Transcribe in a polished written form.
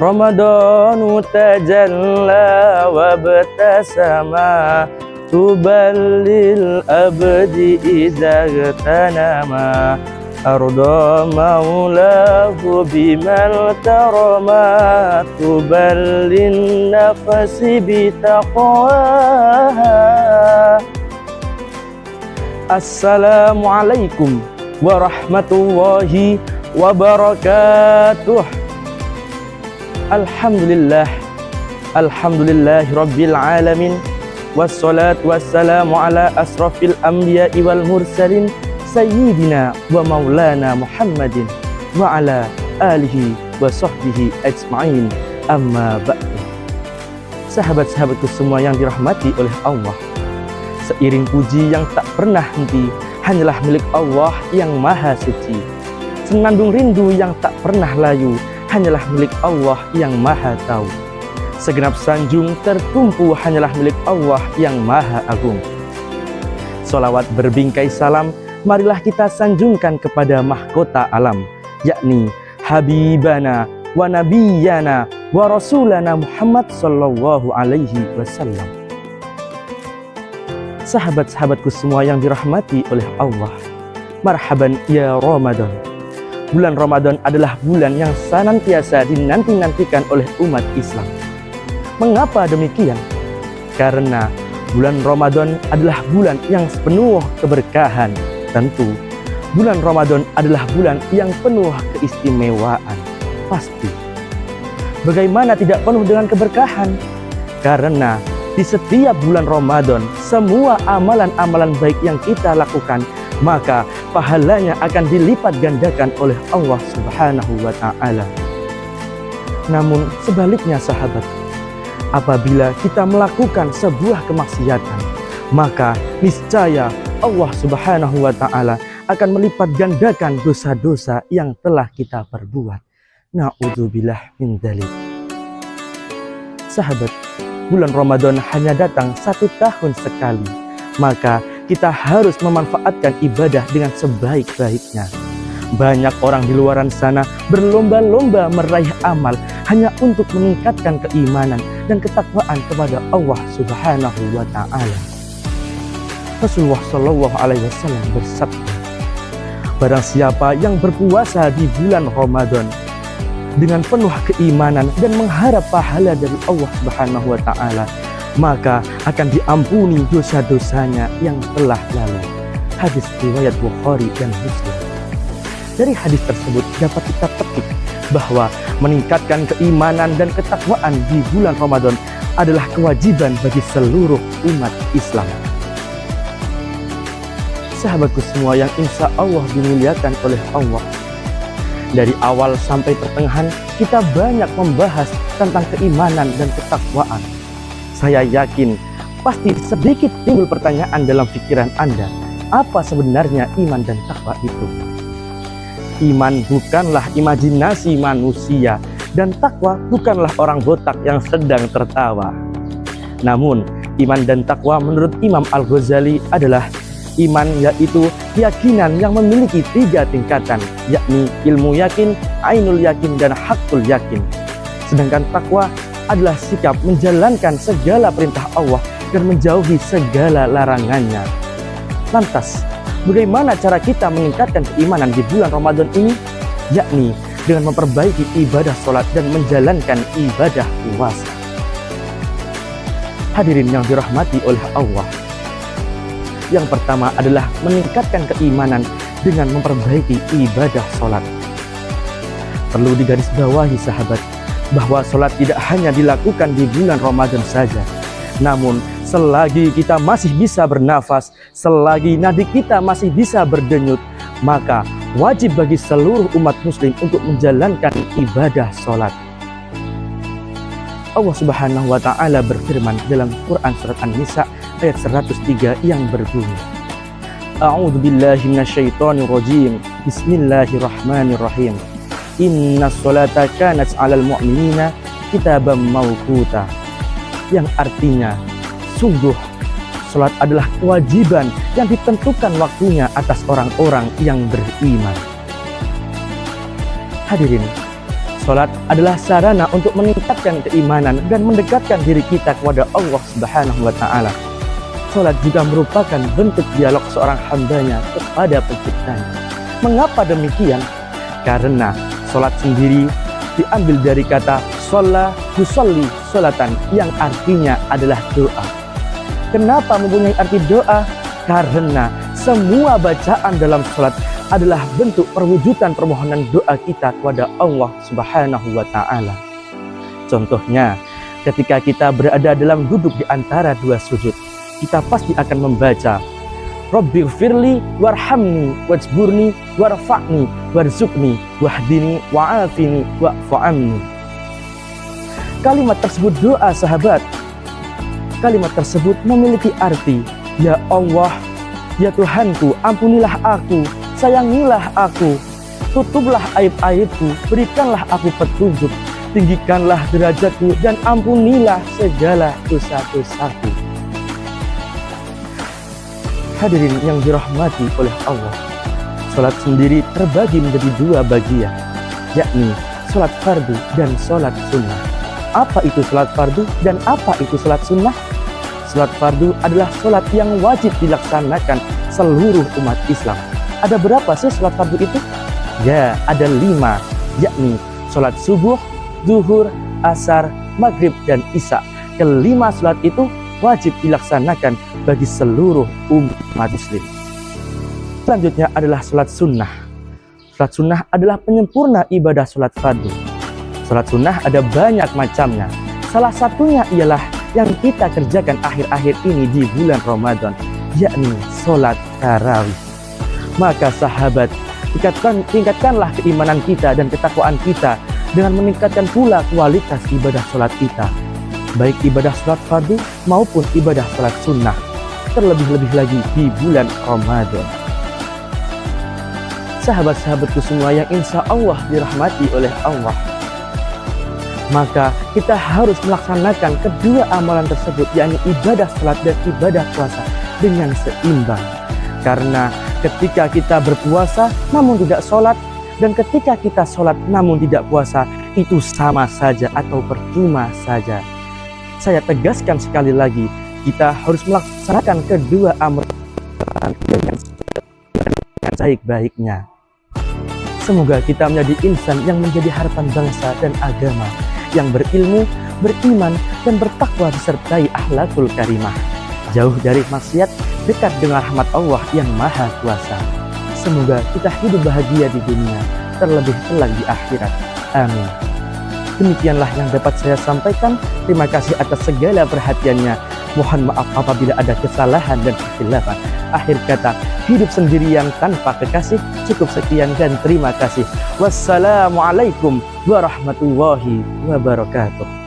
Ramadanu tajalla wabtasama tuballil abdi idza tanama arda maulahu bimal karama tuballin nafsi bitaqwaha. Assalamualaikum warahmatullahi wabarakatuh. Alhamdulillah, alhamdulillahi rabbil alamin, wassalatu wassalamu ala asrafil anbiya'i wal mursalin sayyidina wa maulana Muhammadin wa ala alihi wa sahbihi ajma'in, amma ba'du. Sahabat-sahabatku semua yang dirahmati oleh Allah, seiring puji yang tak pernah henti hanyalah milik Allah yang maha suci. Senandung rindu yang tak pernah layu hanyalah milik Allah yang maha tahu. Segenap sanjung tertumpu hanyalah milik Allah yang maha agung. Sholawat berbingkai salam marilah kita sanjungkan kepada mahkota alam, yakni Habibana wa Nabiyana wa Rasulana Muhammad sallallahu alaihi wasallam. Sahabat-sahabatku semua yang dirahmati oleh Allah, marhaban ya Ramadan. Bulan Ramadan adalah bulan yang senantiasa dinanti-nantikan oleh umat Islam. Mengapa demikian? Karena bulan Ramadan adalah bulan yang penuh keberkahan. Tentu, bulan Ramadan adalah bulan yang penuh keistimewaan. Pasti. Bagaimana tidak penuh dengan keberkahan? Karena di setiap bulan Ramadan, semua amalan-amalan baik yang kita lakukan, maka pahalanya akan dilipat gandakan oleh Allah Subhanahu wa Ta'ala. Namun sebaliknya sahabat, apabila kita melakukan sebuah kemaksiatan, maka niscaya Allah Subhanahu wa Ta'ala akan melipat gandakan dosa-dosa yang telah kita perbuat. Na'udzubillah min dzalik. Sahabat, bulan Ramadan hanya datang 1 tahun sekali, maka kita harus memanfaatkan ibadah dengan sebaik-baiknya. Banyak orang di luar sana berlomba-lomba meraih amal hanya untuk meningkatkan keimanan dan ketakwaan kepada Allah Subhanahu wa Ta'ala. Rasulullah Shallallahu alaihi wasallam bersabda, barang siapa yang berpuasa di bulan Ramadan dengan penuh keimanan dan mengharap pahala dari Allah Subhanahu wa Ta'ala, maka akan diampuni dosa-dosanya yang telah lalu. Hadis riwayat Bukhari dan Muslim. Dari hadis tersebut dapat kita petik bahwa meningkatkan keimanan dan ketakwaan di bulan Ramadan adalah kewajiban bagi seluruh umat Islam. Sahabatku semua yang insya Allah dimuliakan oleh Allah, dari awal sampai pertengahan kita banyak membahas tentang keimanan dan ketakwaan. Saya yakin pasti sedikit timbul pertanyaan dalam pikiran Anda, apa sebenarnya iman dan takwa itu? Iman bukanlah imajinasi manusia dan takwa bukanlah orang botak yang sedang tertawa. Namun, iman dan takwa menurut Imam Al-Ghazali adalah iman yaitu keyakinan yang memiliki 3 tingkatan, yakni ilmu yakin, ainul yakin, dan hakul yakin. Sedangkan takwa adalah sikap menjalankan segala perintah Allah dan menjauhi segala larangannya. Lantas, bagaimana cara kita meningkatkan keimanan di bulan Ramadan ini? Yakni dengan memperbaiki ibadah sholat dan menjalankan ibadah puasa. Hadirin yang dirahmati oleh Allah, yang pertama adalah meningkatkan keimanan dengan memperbaiki ibadah sholat. Perlu digarisbawahi sahabat, bahwa sholat tidak hanya dilakukan di bulan Ramadan saja. Namun selagi kita masih bisa bernafas, selagi nadi kita masih bisa berdenyut, maka wajib bagi seluruh umat muslim untuk menjalankan ibadah sholat. Allah Subhanahu wa Ta'ala berfirman dalam Quran surat An-Nisa ayat 103 yang berbunyi, A'udzu billahi minasyaitonir rajim. Bismillahirrahmanirrahim. Innas sholata kanat 'alal mu'minina kitaban mawquta. Yang artinya, sungguh salat adalah kewajiban yang ditentukan waktunya atas orang-orang yang beriman. Hadirin, Salat adalah sarana untuk meningkatkan keimanan dan mendekatkan diri kita kepada Allah Subhanahu wa Ta'ala. Salat juga merupakan bentuk dialog seorang hambanya kepada penciptanya. Mengapa demikian? Karena salat sendiri diambil dari kata sholla yusolli sholatan yang artinya adalah doa. Kenapa mempunyai arti doa? Karena semua bacaan dalam salat adalah bentuk perwujudan permohonan doa kita kepada Allah Subhanahu wa Ta'ala. Contohnya, ketika kita berada dalam duduk di antara dua sujud, kita pasti akan membaca Rabbighfirli warhamni wajburni warfa'ni warzuqni wahdini wa'afini wa'fu'amni. Kalimat tersebut doa, sahabat. Kalimat tersebut memiliki arti, ya Allah, ya Tuhanku, ampunilah aku, sayangilah aku, tutuplah aib-aibku, berikanlah aku petunjuk, tinggikanlah derajatku, dan ampunilah segala dosa-dosaku. Hadirin yang dirahmati oleh Allah, salat sendiri terbagi menjadi dua bagian, yakni salat fardu dan salat sunnah. Apa itu salat fardu dan apa itu salat sunnah? Salat fardu adalah salat yang wajib dilaksanakan seluruh umat Islam. Ada berapa sih salat fardu itu? Ya, ada 5, yakni salat subuh, zuhur, asar, maghrib, dan isya. Kelima salat itu wajib dilaksanakan bagi seluruh umat muslim. Selanjutnya adalah salat sunnah. Salat sunnah adalah penyempurna ibadah salat fardu. Salat sunnah ada banyak macamnya. Salah satunya ialah yang kita kerjakan akhir-akhir ini di bulan Ramadan, yakni salat tarawih. Maka sahabat, tingkatkanlah keimanan kita dan ketakwaan kita dengan meningkatkan pula kualitas ibadah salat kita, baik ibadah salat fardu maupun ibadah salat sunnah, terlebih-lebih lagi di bulan Ramadan. Sahabat-sahabatku semua yang insya Allah dirahmati oleh Allah, maka kita harus melaksanakan kedua amalan tersebut, yakni ibadah salat dan ibadah puasa dengan seimbang. Karena ketika kita berpuasa namun tidak sholat, dan ketika kita sholat namun tidak puasa, itu sama saja atau percuma saja. Saya tegaskan sekali lagi, kita harus melaksanakan kedua amalan dengan baik-baiknya. Semoga kita menjadi insan yang menjadi harapan bangsa dan agama, yang berilmu, beriman, dan bertakwa disertai akhlakul karimah, jauh dari maksiat, dekat dengan rahmat Allah yang Maha Kuasa. Semoga kita hidup bahagia di dunia, terlebih kelak di akhirat. Amin. Demikianlah yang dapat saya sampaikan. Terima kasih atas segala perhatiannya. Mohon maaf apabila ada kesalahan dan kekhilafan. Akhir kata, hidup sendirian tanpa kekasih. Cukup sekian dan terima kasih. Wassalamualaikum warahmatullahi wabarakatuh.